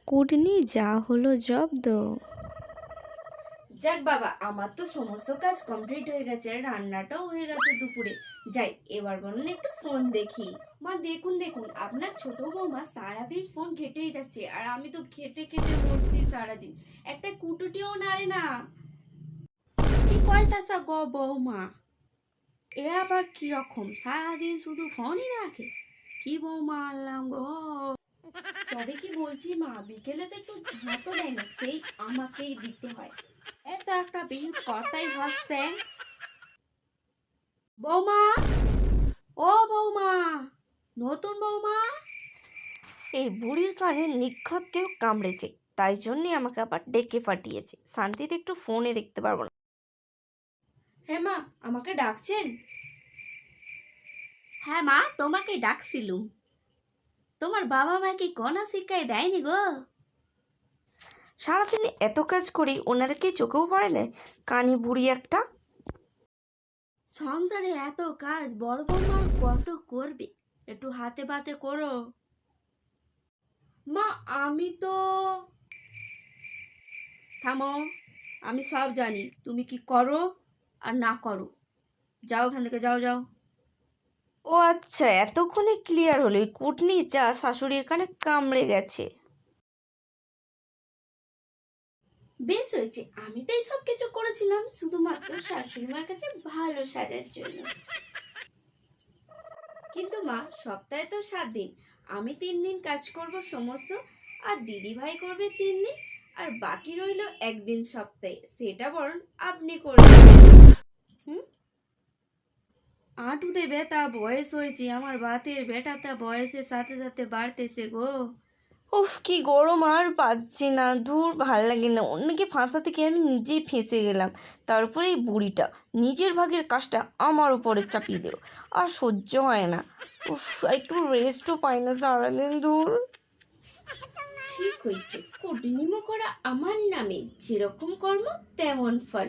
কুটনি যা হলো জব্দ। যাক বাবা, আমার তো সমস্ত কাজ কমপ্লিট হয়ে গেছে, রান্নাটাও হয়ে গেছে দুপুরে। যাই, এবার বলুন একটু ফোন দেখি। মা দেখুন দেখুন, আপনার ছোট বৌমা সারাদিন ফোন ঘেটেই যাচ্ছে, আর আমি তো ঘেটে ঘেটে মরছি সারাদিন। একটা কুটুটিও নাড়ে না। কি কয়তাছা গো বৌমা, এ আবার কি রকম, সারাদিন শুধু ফোনই রাখে? কি বৌমা আনলাম গো। তবে কি বলছি মা, বিকেলে তো একটু ঝাঁটো দেয় না, সেই আমাকেই দিতে হয়। এটা একটা বিহিত কর্তাই হচ্ছে। বৌমা, ও বৌমা, নতুন বৌমা। এই বুড়ির কানে নিক্ষত কেউ কামড়েছে, তাই জন্যই আমাকে আবার ডেকে পাঠিয়েছে। শান্তিতে একটু ফোনে দেখতে পারবো না। হ্যাঁ মা, আমাকে ডাকছেন? হ্যাঁ মা, তোমাকে ডাকছিলুম। তোমার বাবা মা কি কণা শিক্ষায় দেয়নি গো? সারাদিন এত কাজ করি, ওনারা কি চোখেও পড়ে না? কানি বুড়ি একটা। সংসারে এত কাজ বড় বৌমা কত করবে, একটু হাতে পাতে করো। মা আমি তো, থামো, আমি সব জানি তুমি কি করো আর না করো। যাও ওখান থেকে, যাও যাও। ও আচ্ছা, এতক্ষণে ক্লিয়ার হলো। এই কুটনি যা শাশুড়ির কানে কামড়ে গেছে। বেশ হয়েছে, আমি তো সব কিছু করেছিলাম শুধুমাত্র শাশুড়ি মার কাছে ভালো সাজার জন্য। কিন্তু মা, সপ্তাহে তো 7 দিন, আমি 3 দিন কাজ করব সমস্ত, আর দিদি ভাই করবে 3 দিন, আর বাকি রইল একদিন সপ্তাহে, সেটা বরং আপনি করবেন। আঁটুতে ব্যথা, বয়স হয়েছে আমার, বাতের ব্যথাটা বয়সের সাথে সাথে বাড়তেছে গো। উফ, কি গরম, আর পাচ্ছি না। ধুর, ভাল লাগে না। অন্যকে ফাঁসা থেকে আমি নিজেই ফেঁসে গেলাম। তারপরে এই বুড়িটা নিজের ভাগের কাজটা আমার উপরে চাপিয়ে দিল। আর সহ্য হয় না। উফ, একটু রেস্টও পাই না সারাদিন। ধুর। ঠিক হয়েছে, কুটনিমো করা আমার নামে, যেরকম কর্ম তেমন ফল।